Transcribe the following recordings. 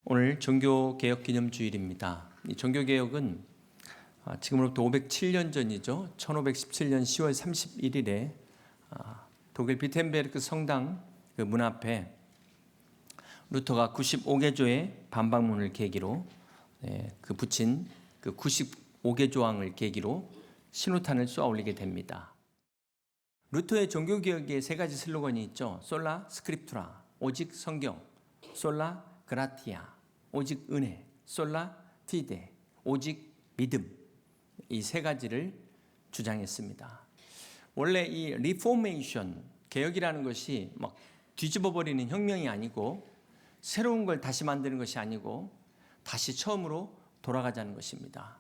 오늘 종교개혁기념주일입니다. 이 종교개혁은 지금으로부터 507년 전이죠. 1517년 10월 31일에 독일 비텐베르크 성당 그 문 앞에 루터가 95개조의 반박문을 계기로 그 붙인 그 95개 조항을 계기로 신호탄을 쏘아 올리게 됩니다. 루터의 종교개혁의 세 가지 슬로건이 있죠. 솔라 스크립투라, 오직 성경, 솔라 그라티아, 오직 은혜, 솔라 피데, 오직 믿음, 이 세 가지를 주장했습니다. 원래 이 리포메이션, 개혁이라는 것이 막 뒤집어버리는 혁명이 아니고 새로운 걸 다시 만드는 것이 아니고 다시 처음으로 돌아가자는 것입니다.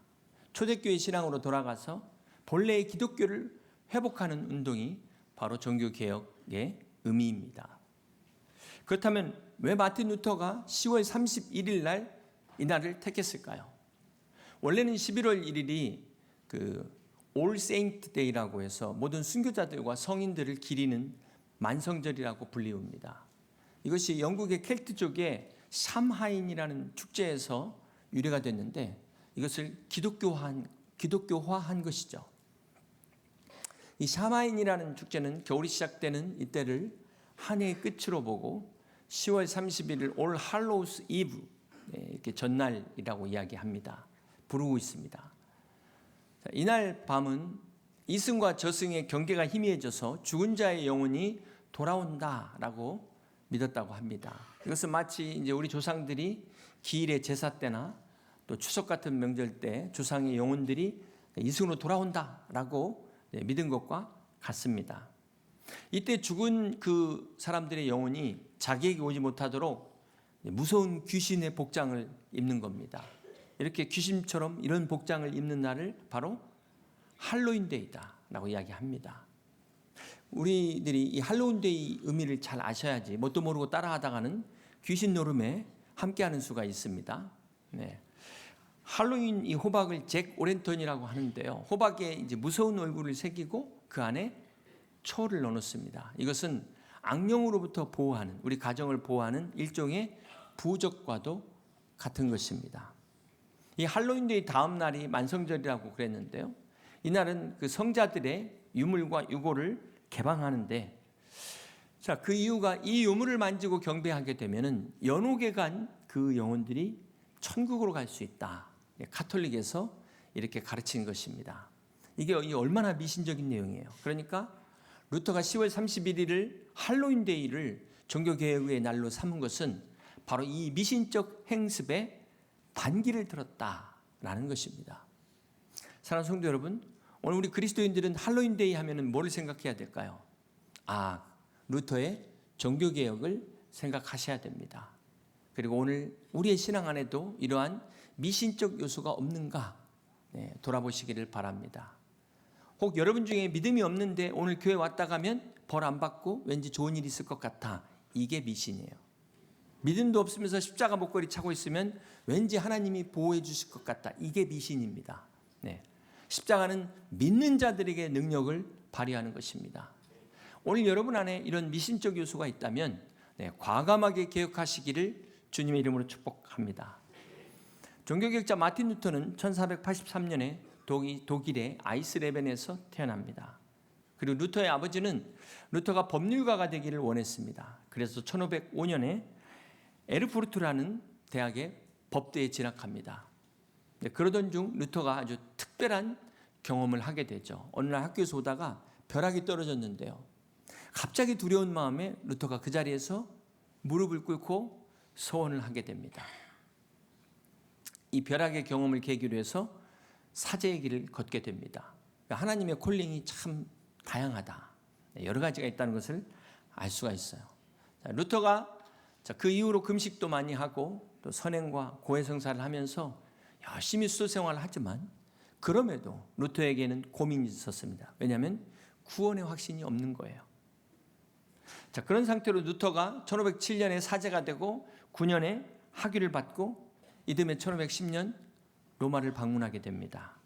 초대교회 신앙으로 돌아가서 본래의 기독교를 회복하는 운동이 바로 종교개혁의 의미입니다. 그렇다면 왜 마틴 루터가 10월 31일 날 이날을 택했을까요? 원래는 11월 1일이 그 올 세인트 데이라고 해서 모든 순교자들과 성인들을 기리는 만성절이라고 불리웁니다. 이것이 영국의 켈트족의 샴하인이라는 축제에서 유래가 됐는데 이것을 기독교화한 것이죠. 이 샴하인이라는 축제는 겨울이 시작되는 이때를 한 해의 끝으로 보고 10월 31일 올 할로우스 이브, 이렇게 전날이라고 이야기합니다. 부르고 있습니다. 이날 밤은 이승과 저승의 경계가 희미해져서 죽은 자의 영혼이 돌아온다라고 믿었다고 합니다. 이것은 마치 이제 우리 조상들이 기일의 제사 때나 또 추석 같은 명절 때 조상의 영혼들이 이승으로 돌아온다라고 믿은 것과 같습니다. 이때 죽은 그 사람들의 영혼이 자기에게 오지 못하도록 무서운 귀신의 복장을 입는 겁니다. 이렇게 귀신처럼 이런 복장을 입는 날을 바로 할로윈데이다라고 이야기합니다. 우리들이 이 할로윈데이 의미를 잘 아셔야지 뭣도 모르고 따라하다가는 귀신 노름에 함께하는 수가 있습니다. 할로윈 이 호박을 잭 오랜턴이라고 하는데요. 호박에 이제 무서운 얼굴을 새기고 그 안에 초를 넣어놓습니다. 이것은 악령으로부터 보호하는, 우리 가정을 보호하는 일종의 부적과도 같은 것입니다. 이 할로윈데이 다음 날이 만성절이라고 그랬는데요. 이날은 그 성자들의 유물과 유골을 개방하는데, 자, 그 이유가 이 유물을 만지고 경배하게 되면은 연옥에 간 그 영혼들이 천국으로 갈 수 있다. 카톨릭에서 이렇게 가르친 것입니다. 이게 얼마나 미신적인 내용이에요. 그러니까 루터가 10월 31일을 할로윈데이를 종교개혁의 날로 삼은 것은 바로 이 미신적 행습에 반기를 들었다라는 것입니다. 사랑하는 성도 여러분, 오늘 우리 그리스도인들은 할로윈데이 하면은 뭘 생각해야 될까요? 루터의 종교개혁을 생각하셔야 됩니다. 그리고 오늘 우리의 신앙 안에도 이러한 미신적 요소가 없는가 돌아보시기를 바랍니다. 혹 여러분 중에 믿음이 없는데 오늘 교회 왔다 가면 벌 안 받고 왠지 좋은 일이 있을 것 같아. 이게 미신이에요. 믿음도 없으면서 십자가 목걸이 차고 있으면 왠지 하나님이 보호해 주실 것 같다. 이게 미신입니다. 십자가는 믿는 자들에게 능력을 발휘하는 것입니다. 오늘 여러분 안에 이런 미신적 요소가 있다면 과감하게 개혁하시기를 주님의 이름으로 축복합니다. 종교개혁자 마틴 루터는 1483년에 독일의 아이슬레벤에서 태어납니다. 그리고 루터의 아버지는 루터가 법률가가 되기를 원했습니다. 그래서 1505년에 에르푸르트라는 대학의 법대에 진학합니다. 그러던 중 루터가 아주 특별한 경험을 하게 되죠. 어느 날 학교에서 오다가 벼락이 떨어졌는데요. 갑자기 두려운 마음에 루터가 그 자리에서 무릎을 꿇고 서원을 하게 됩니다. 이 벼락의 경험을 계기로 해서 사제의 길을 걷게 됩니다. 하나님의 콜링이 참 다양하다. 여러 가지가 있다는 것을 알 수가 있어요. 루터가 그 이후로 금식도 많이 하고 또 선행과 고해성사를 하면서 열심히 수도 생활을 하지만 그럼에도 루터에게는 고민이 있었습니다. 왜냐하면 구원의 확신이 없는 거예요. 자, 그런 상태로 루터가 1507년에 사제가 되고 9년에 학위를 받고 이듬해 1510년 로마를 방문하게 됩니다.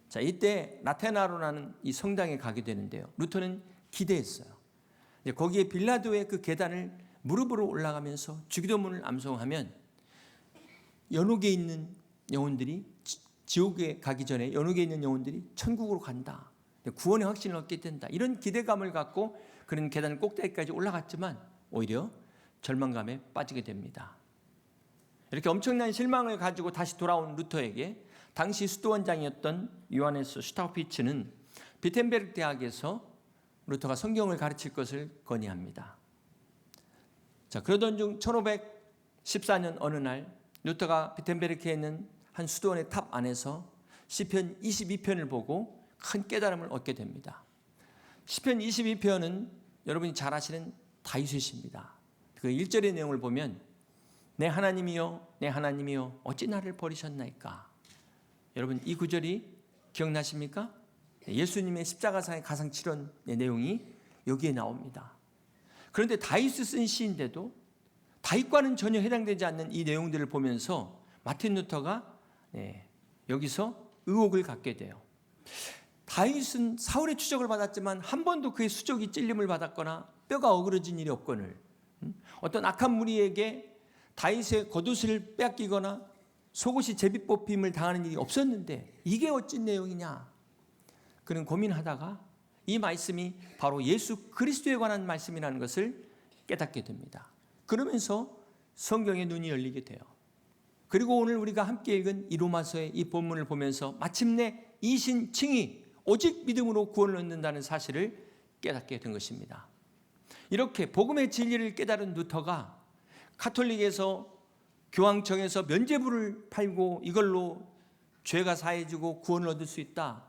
자, 이때 라테나로라는 이 성당에 가게 되는데요. 루터는 기대했어요. 거기에 빌라도의 그 계단을 무릎으로 올라가면서 주기도문을 암송하면 연옥에 있는 영혼들이 지옥에 가기 전에 연옥에 있는 영혼들이 천국으로 간다. 구원의 확신을 얻게 된다. 이런 기대감을 갖고 그런 계단 꼭대기까지 올라갔지만 오히려 절망감에 빠지게 됩니다. 이렇게 엄청난 실망을 가지고 다시 돌아온 루터에게 당시 수도원장이었던 요하네스 슈타우피츠는 비텐베르크 대학에서 루터가 성경을 가르칠 것을 건의합니다. 자, 그러던 중 1514년 어느 날 루터가 비텐베르크에 있는 한 수도원의 탑 안에서 시편 22편을 보고 큰 깨달음을 얻게 됩니다. 시편 22편은 여러분이 잘 아시는 다윗의 시입니다. 그 1절의 내용을 보면 내 하나님이여 내 하나님이여 어찌 나를 버리셨나이까. 여러분 이 구절이 기억나십니까? 예수님의 십자가상의 가상칠언의 내용이 여기에 나옵니다. 그런데 다윗이 쓴 시인데도 다윗과는 전혀 해당되지 않는 이 내용들을 보면서 마틴 루터가 여기서 의혹을 갖게 돼요. 다윗은 사울의 추적을 받았지만 한 번도 그의 수족이 찔림을 받았거나 뼈가 어그러진 일이 없거늘 어떤 악한 무리에게 다윗의 겉옷을 빼앗기거나 속옷이 제비 뽑힘을 당하는 일이 없었는데 이게 어찐 내용이냐. 그는 고민하다가 이 말씀이 바로 예수 그리스도에 관한 말씀이라는 것을 깨닫게 됩니다. 그러면서 성경의 눈이 열리게 돼요. 그리고 오늘 우리가 함께 읽은 이 로마서의 이 본문을 보면서 마침내 이신칭이 오직 믿음으로 구원을 얻는다는 사실을 깨닫게 된 것입니다. 이렇게 복음의 진리를 깨달은 루터가 가톨릭에서 교황청에서 면죄부를 팔고 이걸로 죄가 사해지고 구원을 얻을 수 있다.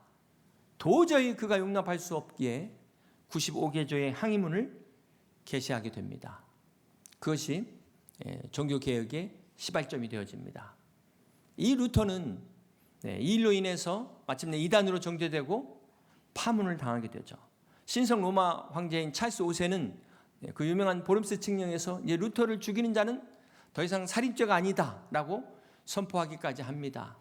도저히 그가 용납할 수 없기에 95개조의 항의문을 게시하게 됩니다. 그것이 종교개혁의 시발점이 되어집니다. 이 루터는 이 일로 인해서 마침내 이단으로 정죄되고 파문을 당하게 되죠. 신성 로마 황제인 찰스 5세는 그 유명한 보름스 칙령에서 이제 루터를 죽이는 자는 더 이상 살인죄가 아니다라고 선포하기까지 합니다.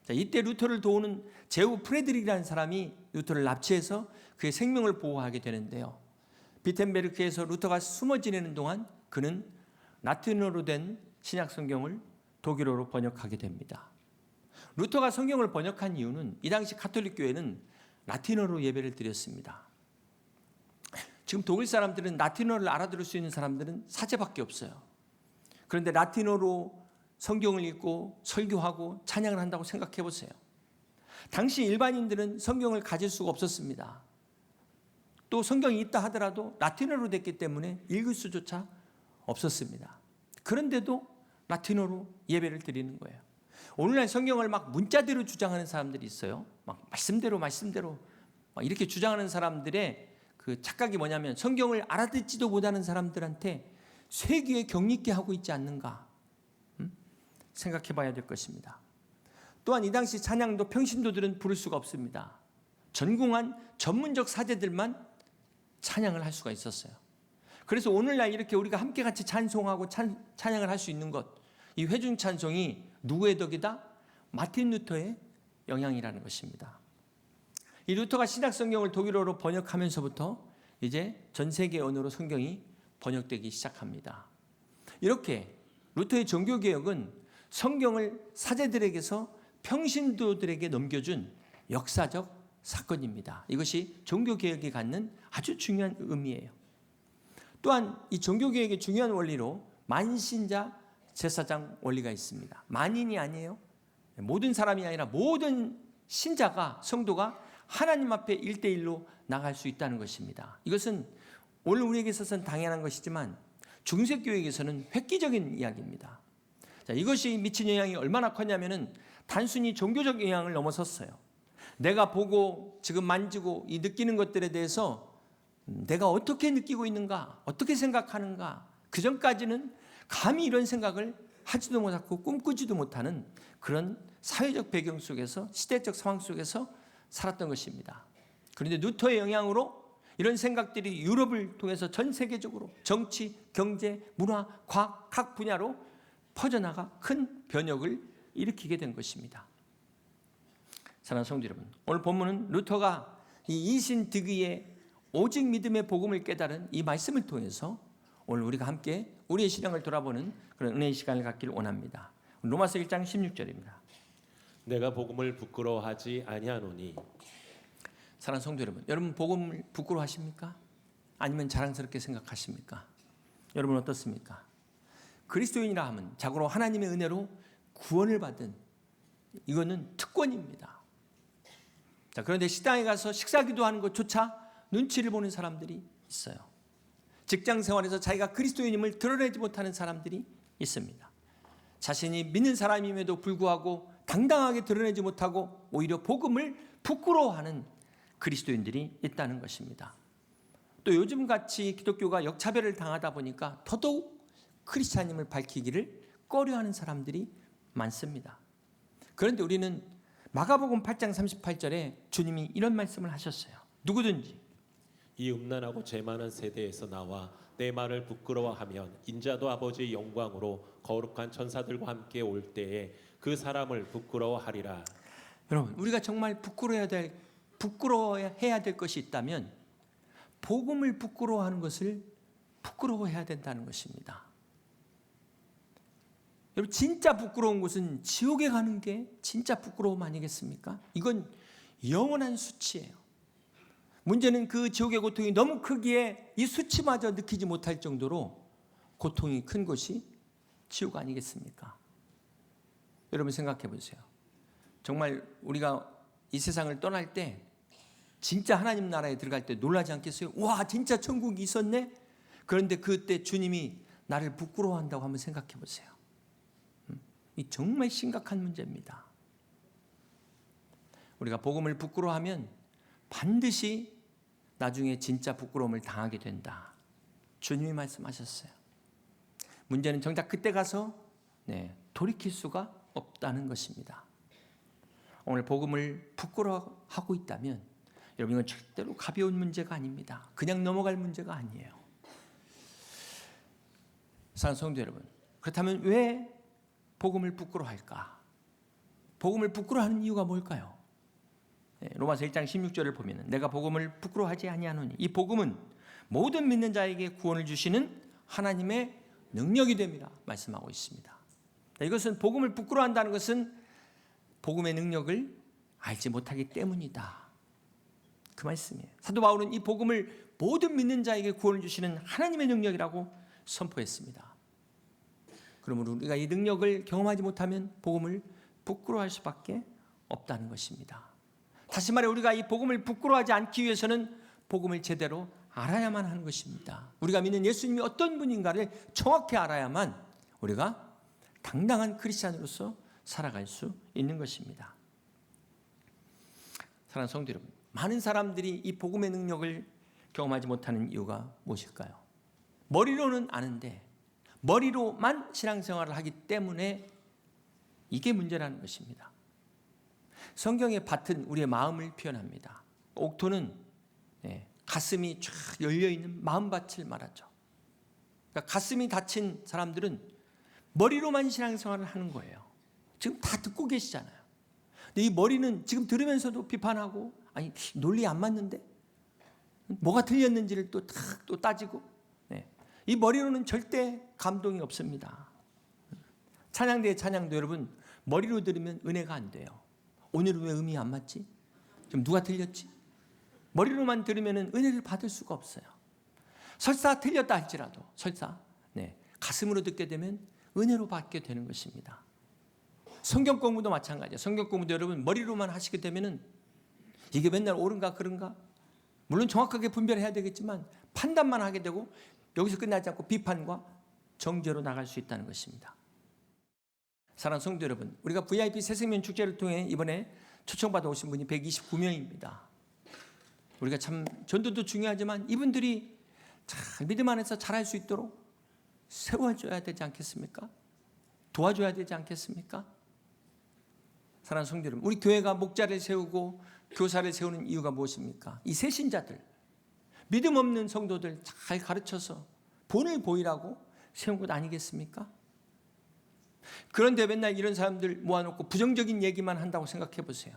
자, 이때 루터를 도우는 제후 프레드릭이라는 사람이 루터를 납치해서 그의 생명을 보호하게 되는데요. 비텐베르크에서 루터가 숨어 지내는 동안 그는 라틴어로 된 신약 성경을 독일어로 번역하게 됩니다. 루터가 성경을 번역한 이유는 이 당시 가톨릭 교회는 라틴어로 예배를 드렸습니다. 지금 독일 사람들은 라틴어를 알아들을 수 있는 사람들은 사제밖에 없어요. 그런데 라틴어로 성경을 읽고 설교하고 찬양을 한다고 생각해 보세요. 당시 일반인들은 성경을 가질 수가 없었습니다. 또 성경이 있다 하더라도 라틴어로 됐기 때문에 읽을 수조차 없었습니다. 그런데도 라틴어로 예배를 드리는 거예요. 오늘날 성경을 막 문자대로 주장하는 사람들이 있어요. 막 말씀대로 막 이렇게 주장하는 사람들의 그 착각이 뭐냐면 성경을 알아듣지도 못하는 사람들한테 쇠귀에 격리케 하고 있지 않는가 생각해 봐야 될 것입니다. 또한 이 당시 찬양도 평신도들은 부를 수가 없습니다. 전공한 전문적 사제들만 찬양을 할 수가 있었어요. 그래서 오늘날 이렇게 우리가 함께 같이 찬송하고 찬양을 할 수 있는 것, 이 회중 찬송이 누구의 덕이다? 마틴 루터의 영향이라는 것입니다. 이 루터가 신약 성경을 독일어로 번역하면서부터 이제 전 세계 언어로 성경이 번역되기 시작합니다. 이렇게 루터의 종교개혁은 성경을 사제들에게서 평신도들에게 넘겨준 역사적 사건입니다. 이것이 종교개혁이 갖는 아주 중요한 의미예요. 또한 이 종교개혁의 중요한 원리로 만신자 제사장 원리가 있습니다. 만인이 아니에요. 모든 사람이 아니라 모든 신자가, 성도가 하나님 앞에 1대1로 나갈 수 있다는 것입니다. 이것은 오늘 우리에게 있어서는 당연한 것이지만 중세교회에서는 획기적인 이야기입니다. 자, 이것이 미친 영향이 얼마나 컸냐면은 단순히 종교적 영향을 넘어섰어요. 내가 보고 지금 만지고 이 느끼는 것들에 대해서 내가 어떻게 느끼고 있는가, 어떻게 생각하는가, 그 전까지는 감히 이런 생각을 하지도 못하고 꿈꾸지도 못하는 그런 사회적 배경 속에서, 시대적 상황 속에서 살았던 것입니다. 그런데 루터의 영향으로 이런 생각들이 유럽을 통해서 전 세계적으로 정치, 경제, 문화, 과학 각 분야로 퍼져나가 큰 변혁을 일으키게 된 것입니다. 사랑하는 성도 여러분, 오늘 본문은 루터가 이 이신득의의 오직 믿음의 복음을 깨달은 이 말씀을 통해서 오늘 우리가 함께 우리의 신앙을 돌아보는 그런 은혜의 시간을 갖기를 원합니다. 로마서 1장 16절입니다. 내가 복음을 부끄러워하지 아니하노니. 사랑하는 성도 여러분 복음을 부끄러워하십니까? 아니면 자랑스럽게 생각하십니까? 여러분 어떻습니까? 그리스도인이라 하면 자고로 하나님의 은혜로 구원을 받은 이거는 특권입니다. 자, 그런데 식당에 가서 식사 기도하는 것조차 눈치를 보는 사람들이 있어요. 직장 생활에서 자기가 그리스도인임을 드러내지 못하는 사람들이 있습니다. 자신이 믿는 사람임에도 불구하고 당당하게 드러내지 못하고 오히려 복음을 부끄러워하는 그리스도인들이 있다는 것입니다. 또 요즘같이 기독교가 역차별을 당하다 보니까 더더욱 크리스찬임을 밝히기를 꺼려하는 사람들이 많습니다. 그런데 우리는 마가복음 8장 38절에 주님이 이런 말씀을 하셨어요. 누구든지 이 음란하고 죄 많은 세대에서 나와 내 말을 부끄러워하면 인자도 아버지의 영광으로 거룩한 천사들과 함께 올 때에 그 사람을 부끄러워하리라. 여러분, 우리가 정말 부끄러워해야 될 것이 있다면 복음을 부끄러워하는 것을 부끄러워해야 된다는 것입니다. 여러분, 진짜 부끄러운 것은 지옥에 가는 게 진짜 부끄러움 아니겠습니까? 이건 영원한 수치예요. 문제는 그 지옥의 고통이 너무 크기에 이 수치마저 느끼지 못할 정도로 고통이 큰 것이 지옥 아니겠습니까? 여러분 생각해 보세요. 정말 우리가 이 세상을 떠날 때 진짜 하나님 나라에 들어갈 때 놀라지 않겠어요? 와, 진짜 천국이 있었네? 그런데 그때 주님이 나를 부끄러워한다고 한번 생각해 보세요. 이 정말 심각한 문제입니다. 우리가 복음을 부끄러워하면 반드시 나중에 진짜 부끄러움을 당하게 된다. 주님이 말씀하셨어요. 문제는 정작 그때 가서 돌이킬 수가 없다는 것입니다. 오늘 복음을 부끄러워하고 있다면 여러분 이건 절대로 가벼운 문제가 아닙니다. 그냥 넘어갈 문제가 아니에요. 사랑하는 성도 여러분, 그렇다면 왜 복음을 부끄러워할까? 복음을 부끄러워하는 이유가 뭘까요? 로마서 1장 16절을 보면 내가 복음을 부끄러워하지 아니하노니 이 복음은 모든 믿는 자에게 구원을 주시는 하나님의 능력이 됩니다. 말씀하고 있습니다. 이것은 복음을 부끄러워한다는 것은 복음의 능력을 알지 못하기 때문이다. 그 말씀이에요. 사도 바울은 이 복음을 모든 믿는 자에게 구원을 주시는 하나님의 능력이라고 선포했습니다. 그러므로 우리가 이 능력을 경험하지 못하면 복음을 부끄러워할 수밖에 없다는 것입니다. 다시 말해 우리가 이 복음을 부끄러워하지 않기 위해서는 복음을 제대로 알아야만 하는 것입니다. 우리가 믿는 예수님이 어떤 분인가를 정확히 알아야만 우리가 당당한 크리스찬으로서 살아갈 수 있는 것입니다. 사랑하는 성도 여러분, 많은 사람들이 이 복음의 능력을 경험하지 못하는 이유가 무엇일까요? 머리로는 아는데 머리로만 신앙생활을 하기 때문에 이게 문제라는 것입니다. 성경의 밭은 우리의 마음을 표현합니다. 옥토는 가슴이 쫙 열려있는 마음밭을 말하죠. 그러니까 가슴이 닫힌 사람들은 머리로만 신앙생활을 하는 거예요. 지금 다 듣고 계시잖아요. 근데 이 머리는 지금 들으면서도 비판하고 아니 논리 안 맞는데 뭐가 틀렸는지를 또 따지고 이 머리로는 절대 감동이 없습니다. 찬양대의 찬양도 여러분 머리로 들으면 은혜가 안 돼요. 오늘은 왜 음이 안 맞지? 지금 누가 틀렸지? 머리로만 들으면 은혜를 받을 수가 없어요. 설사 틀렸다 할지라도 가슴으로 듣게 되면 은혜로 받게 되는 것입니다. 성경 공부도 마찬가지예요. 성경 공부도 여러분 머리로만 하시게 되면 이게 맨날 옳은가 그런가? 물론 정확하게 분별해야 되겠지만 판단만 하게 되고 여기서 끝나지 않고 비판과 정죄로 나갈 수 있다는 것입니다. 사랑하는 성도 여러분, 우리가 VIP 새생명 축제를 통해 이번에 초청받아 오신 분이 129명입니다. 우리가 참 전도도 중요하지만 이분들이 잘 믿음 안에서 잘할 수 있도록 세워줘야 되지 않겠습니까? 도와줘야 되지 않겠습니까? 사랑하는 성도 여러분, 우리 교회가 목자를 세우고 교사를 세우는 이유가 무엇입니까? 이 새신자들, 믿음 없는 성도들 잘 가르쳐서 본을 보이라고 세운 것 아니겠습니까? 그런데 맨날 이런 사람들 모아놓고 부정적인 얘기만 한다고 생각해 보세요.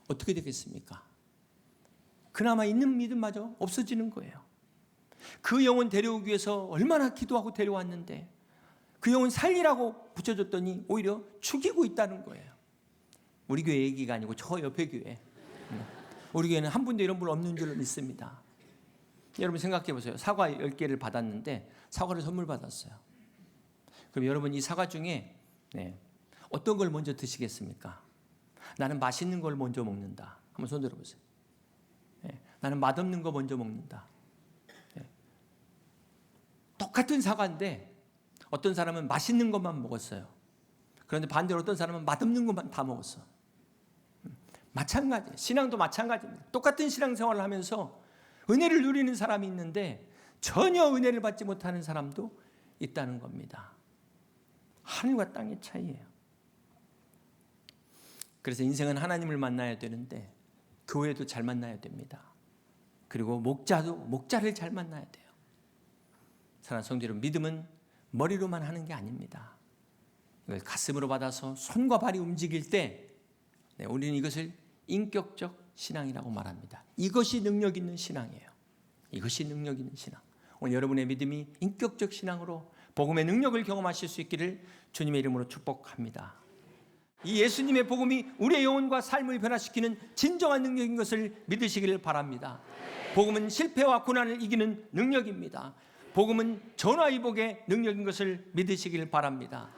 어떻게 되겠습니까? 그나마 있는 믿음마저 없어지는 거예요. 그 영혼 데려오기 위해서 얼마나 기도하고 데려왔는데 그 영혼 살리라고 붙여줬더니 오히려 죽이고 있다는 거예요. 우리 교회 얘기가 아니고 저 옆에 교회. 우리 교회는 한 분도 이런 분 없는 줄 믿습니다. 여러분 생각해 보세요. 사과 10개를 받았는데 사과를 선물 받았어요. 그럼 여러분 이 사과 중에 어떤 걸 먼저 드시겠습니까? 나는 맛있는 걸 먼저 먹는다. 한번 손 들어보세요. 나는 맛없는 거 먼저 먹는다. 똑같은 사과인데 어떤 사람은 맛있는 것만 먹었어요. 그런데 반대로 어떤 사람은 맛없는 것만 다 먹었어. 마찬가지, 신앙도 마찬가지입니다. 똑같은 신앙생활을 하면서 은혜를 누리는 사람이 있는데 전혀 은혜를 받지 못하는 사람도 있다는 겁니다. 하늘과 땅의 차이예요. 그래서 인생은 하나님을 만나야 되는데 교회도 잘 만나야 됩니다. 그리고 목자를 잘 만나야 돼요. 사랑하는 성도 여러분, 믿음은 머리로만 하는 게 아닙니다. 이걸 가슴으로 받아서 손과 발이 움직일 때 우리는 이것을 인격적 신앙이라고 말합니다. 이것이 능력 있는 신앙이에요. 이것이 능력 있는 신앙. 오늘 여러분의 믿음이 인격적 신앙으로 복음의 능력을 경험하실 수 있기를 주님의 이름으로 축복합니다. 이 예수님의 복음이 우리의 영혼과 삶을 변화시키는 진정한 능력인 것을 믿으시기를 바랍니다. 복음은 실패와 고난을 이기는 능력입니다. 복음은 전화위복의 능력인 것을 믿으시기를 바랍니다.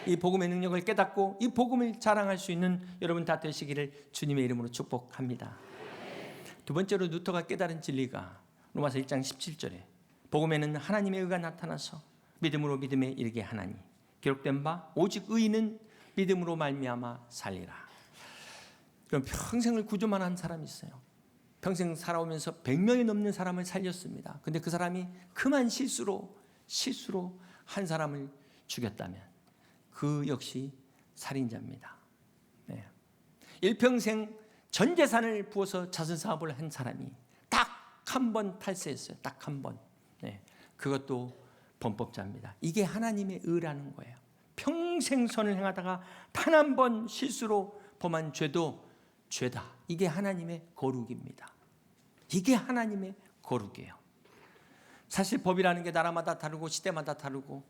이 복음의 능력을 깨닫고 이 복음을 자랑할 수 있는 여러분 다 되시기를 주님의 이름으로 축복합니다. 두 번째로 루터가 깨달은 진리가 로마서 1장 17절에 복음에는 하나님의 의가 나타나서 믿음으로 믿음에 이르게 하나니 기록된 바 오직 의인은 믿음으로 말미암아 살리라. 그럼 평생을 구조만 한 사람이 있어요. 평생 살아오면서 100명이 넘는 사람을 살렸습니다. 근데 그 사람이 그만 실수로 한 사람을 죽였다면 그 역시 살인자입니다. 일평생 전 재산을 부어서 자선 사업을 한 사람이 딱 한 번 탈세했어요. 딱 한 번. 그것도 범법자입니다. 이게 하나님의 의라는 거예요. 평생 선을 행하다가 단 한 번 실수로 범한 죄도 죄다. 이게 하나님의 거룩입니다. 이게 하나님의 거룩이에요. 사실 법이라는 게 나라마다 다르고 시대마다 다르고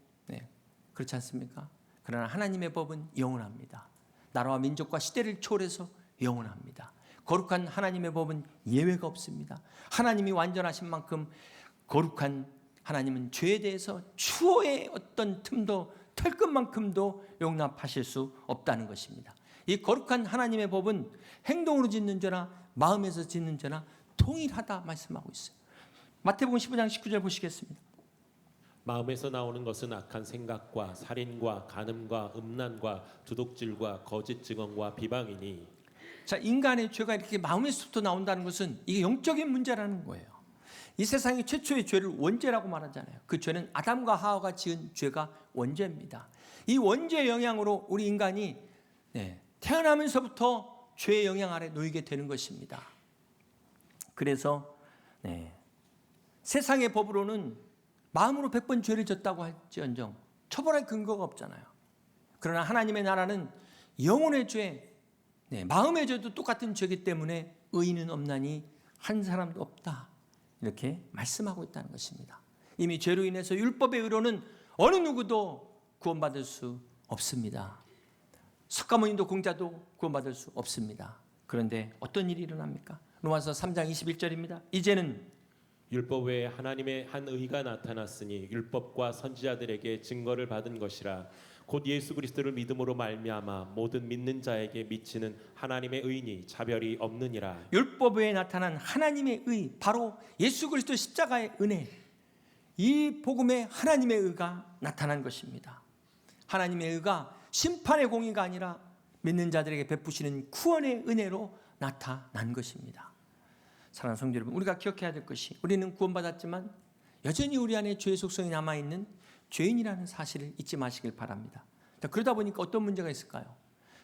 그렇지 않습니까? 그러나 하나님의 법은 영원합니다. 나라와 민족과 시대를 초월해서 영원합니다. 거룩한 하나님의 법은 예외가 없습니다. 하나님이 완전하신 만큼 거룩한 하나님은 죄에 대해서 추호의 어떤 틈도 털끝만큼도 용납하실 수 없다는 것입니다. 이 거룩한 하나님의 법은 행동으로 짓는 죄나 마음에서 짓는 죄나 동일하다 말씀하고 있어요. 마태복음 15장 19절 보시겠습니다. 마음에서 나오는 것은 악한 생각과 살인과 간음과 음란과 도둑질과 거짓 증언과 비방이니. 자, 인간의 죄가 이렇게 마음에서부터 나온다는 것은 이게 영적인 문제라는 거예요. 이 세상의 최초의 죄를 원죄라고 말하잖아요. 그 죄는 아담과 하와가 지은 죄가 원죄입니다. 이 원죄의 영향으로 우리 인간이 태어나면서부터 죄의 영향 아래 놓이게 되는 것입니다. 그래서 세상의 법으로는 마음으로 100번 죄를 졌다고 할지언정 처벌할 근거가 없잖아요. 그러나 하나님의 나라는 영혼의 죄, 마음의 죄도 똑같은 죄이기 때문에 의인은 없나니 한 사람도 없다. 이렇게 말씀하고 있다는 것입니다. 이미 죄로 인해서 율법의 의로는 어느 누구도 구원받을 수 없습니다. 석가모니도 공자도 구원받을 수 없습니다. 그런데 어떤 일이 일어납니까? 로마서 3장 21절입니다. 이제는 율법 외에 하나님의 한 의가 나타났으니 율법과 선지자들에게 증거를 받은 것이라. 곧 예수 그리스도를 믿음으로 말미암아 모든 믿는 자에게 미치는 하나님의 의니 차별이 없느니라. 율법 외에 나타난 하나님의 의, 바로 예수 그리스도 십자가의 은혜, 이 복음에 하나님의 의가 나타난 것입니다. 하나님의 의가 심판의 공의가 아니라 믿는 자들에게 베푸시는 구원의 은혜로 나타난 것입니다. 사랑하는 성도 여러분, 우리가 기억해야 될 것이 우리는 구원받았지만 여전히 우리 안에 죄의 속성이 남아있는 죄인이라는 사실을 잊지 마시길 바랍니다. 그러다 보니까 어떤 문제가 있을까요?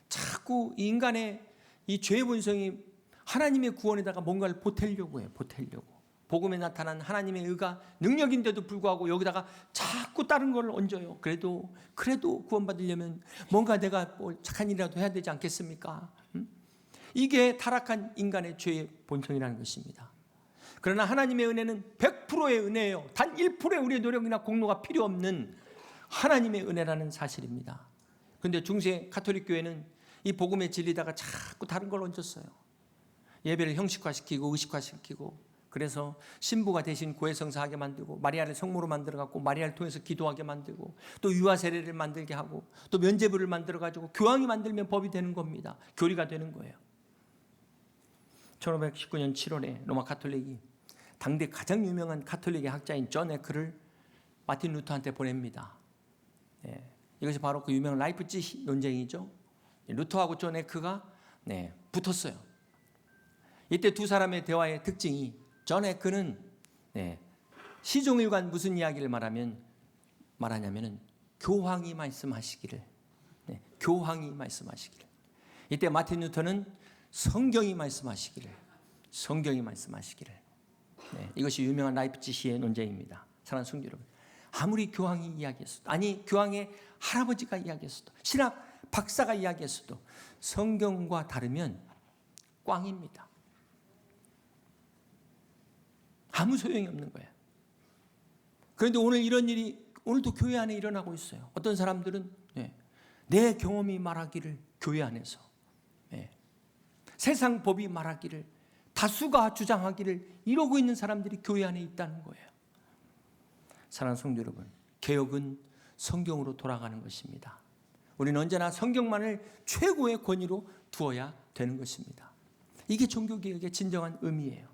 자꾸 이 인간의 이 죄의 본성이 하나님의 구원에다가 뭔가를 보태려고 해요. 보태려고. 복음에 나타난 하나님의 의가 능력인데도 불구하고 여기다가 자꾸 다른 걸 얹어요. 그래도 구원받으려면 뭔가 내가 착한 일이라도 해야 되지 않겠습니까? 이게 타락한 인간의 죄의 본성이라는 것입니다. 그러나 하나님의 은혜는 100%의 은혜예요. 단 1%의 우리의 노력이나 공로가 필요 없는 하나님의 은혜라는 사실입니다. 그런데 중세 가톨릭 교회는 이 복음에 질리다가 자꾸 다른 걸 얹었어요. 예배를 형식화시키고 의식화시키고, 그래서 신부가 대신 고해성사하게 만들고, 마리아를 성모로 만들어갖고 마리아를 통해서 기도하게 만들고, 또 유아 세례를 만들게 하고, 또 면죄부를 만들어가지고 교황이 만들면 법이 되는 겁니다. 교리가 되는 거예요. 1519년 7월에 로마 가톨릭이 당대 가장 유명한 가톨릭의 학자인 존 에크를 마틴 루터한테 보냅니다. 이것이 바로 그 유명한 라이프치히 논쟁이죠. 루터하고 존 에크가 붙었어요. 이때 두 사람의 대화의 특징이, 존 에크는 시종일관 무슨 이야기를 말하냐면은 교황이 말씀하시기를, 교황이 말씀하시기를. 이때 마틴 루터는 성경이 말씀하시기를, 성경이 말씀하시기를. 이것이 유명한 라이프치히의 논쟁입니다. 사랑하는 성도 여러분, 아무리 교황이 이야기했어도, 아니 교황의 할아버지가 이야기했어도, 신학 박사가 이야기했어도 성경과 다르면 꽝입니다. 아무 소용이 없는 거예요. 그런데 오늘 이런 일이 오늘도 교회 안에 일어나고 있어요. 어떤 사람들은 내 경험이 말하기를, 교회 안에서 세상 법이 말하기를, 다수가 주장하기를 이러고 있는 사람들이 교회 안에 있다는 거예요. 사랑하는 성도 여러분, 개혁은 성경으로 돌아가는 것입니다. 우리는 언제나 성경만을 최고의 권위로 두어야 되는 것입니다. 이게 종교개혁의 진정한 의미예요.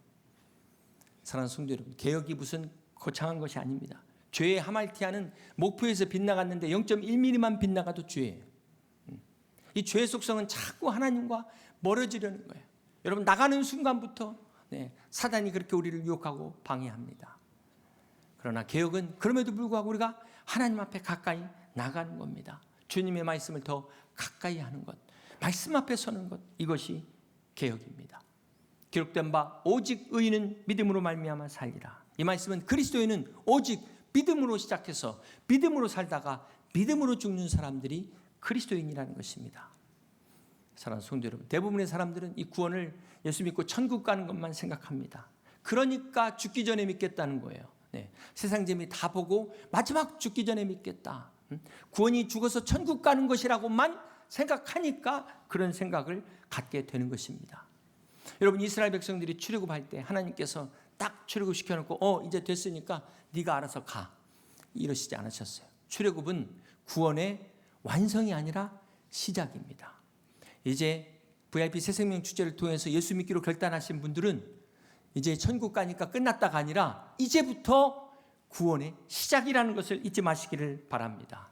사랑하는 성도 여러분, 개혁이 무슨 거창한 것이 아닙니다. 죄의 하말티아는 목표에서 빗나갔는데 0.1mm만 빗나가도 죄예요. 이 죄의 속성은 자꾸 하나님과 멀어지려는 거예요. 여러분, 나가는 순간부터 사단이 그렇게 우리를 유혹하고 방해합니다. 그러나 개혁은 그럼에도 불구하고 우리가 하나님 앞에 가까이 나가는 겁니다. 주님의 말씀을 더 가까이 하는 것, 말씀 앞에 서는 것, 이것이 개혁입니다. 기록된 바 오직 의인은 믿음으로 말미암아 살리라. 이 말씀은 그리스도인은 오직 믿음으로 시작해서 믿음으로 살다가 믿음으로 죽는 사람들이 그리스도인이라는 것입니다. 사랑하는 성도 여러분, 대부분의 사람들은 이 구원을 예수 믿고 천국 가는 것만 생각합니다. 그러니까 죽기 전에 믿겠다는 거예요. 세상 재미 다 보고 마지막 죽기 전에 믿겠다. 구원이 죽어서 천국 가는 것이라고만 생각하니까 그런 생각을 갖게 되는 것입니다. 여러분, 이스라엘 백성들이 출애굽할 때 하나님께서 딱 출애굽 시켜놓고 이제 됐으니까 네가 알아서 가, 이러시지 않으셨어요. 출애굽은 구원의 완성이 아니라 시작입니다. 이제 VIP 새생명 축제를 통해서 예수 믿기로 결단하신 분들은 이제 천국 가니까 끝났다가 아니라 이제부터 구원의 시작이라는 것을 잊지 마시기를 바랍니다.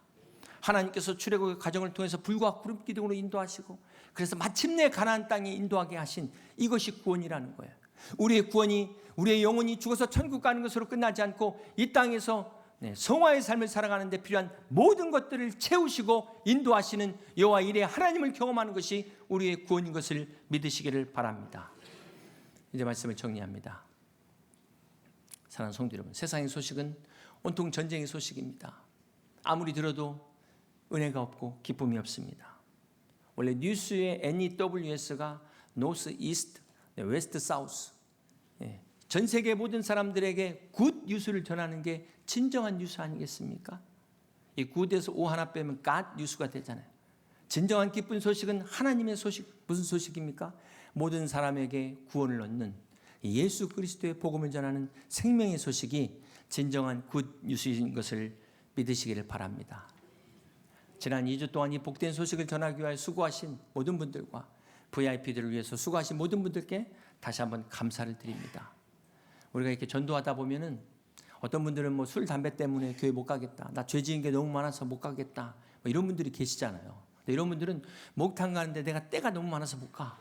하나님께서 출애굽의 과정을 통해서 불과 구름 기둥으로 인도하시고, 그래서 마침내 가나안 땅에 인도하게 하신 이것이 구원이라는 거예요. 우리의 구원이, 우리의 영혼이 죽어서 천국 가는 것으로 끝나지 않고 이 땅에서 성화의 삶을 살아가는 데 필요한 모든 것들을 채우시고 인도하시는 여호와 일의 하나님을 경험하는 것이 우리의 구원인 것을 믿으시기를 바랍니다. 이제 말씀을 정리합니다. 사랑하는 성도 여러분, 세상의 소식은 온통 전쟁의 소식입니다. 아무리 들어도 은혜가 없고 기쁨이 없습니다. 원래 뉴스의 NEWS가 North, East, West, South, 전 세계 모든 사람들에게 굿 뉴스를 전하는 게 진정한 뉴스 아니겠습니까? 이 굿에서 오 하나 빼면 갓 뉴스가 되잖아요. 진정한 기쁜 소식은 하나님의 소식. 무슨 소식입니까? 모든 사람에게 구원을 얻는 예수 그리스도의 복음을 전하는 생명의 소식이 진정한 굿 뉴스인 것을 믿으시기를 바랍니다. 지난 2주 동안 이 복된 소식을 전하기 위하여 수고하신 모든 분들과 VIP들을 위해서 수고하신 모든 분들께 다시 한번 감사를 드립니다. 우리가 이렇게 전도하다 보면은 어떤 분들은 뭐 술, 담배 때문에 교회 못 가겠다, 나 죄 지은 게 너무 많아서 못 가겠다, 뭐 이런 분들이 계시잖아요. 이런 분들은 목욕탕 가는데 내가 때가 너무 많아서 못 가,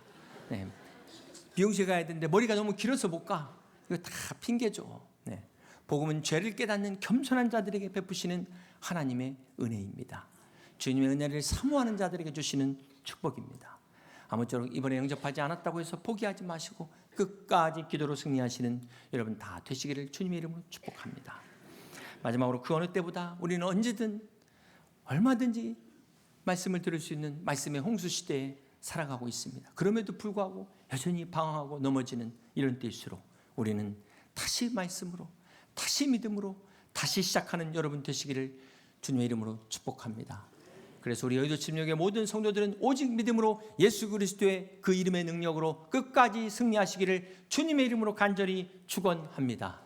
미용실 가야 되는데 머리가 너무 길어서 못 가, 이거 다 핑계죠. 복음은 죄를 깨닫는 겸손한 자들에게 베푸시는 하나님의 은혜입니다. 주님의 은혜를 사모하는 자들에게 주시는 축복입니다. 아무쪼록 이번에 영접하지 않았다고 해서 포기하지 마시고 끝까지 기도로 승리하시는 여러분 다 되시기를 주님의 이름으로 축복합니다. 마지막으로 그 어느 때보다 우리는 언제든 얼마든지 말씀을 들을 수 있는 말씀의 홍수 시대에 살아가고 있습니다. 그럼에도 불구하고 여전히 방황하고 넘어지는 이런 때일수록 우리는 다시 말씀으로, 다시 믿음으로, 다시 시작하는 여러분 되시기를 주님의 이름으로 축복합니다. 그래서 우리 여의도 침략의 모든 성도들은 오직 믿음으로 예수 그리스도의 그 이름의 능력으로 끝까지 승리하시기를 주님의 이름으로 간절히 축원합니다.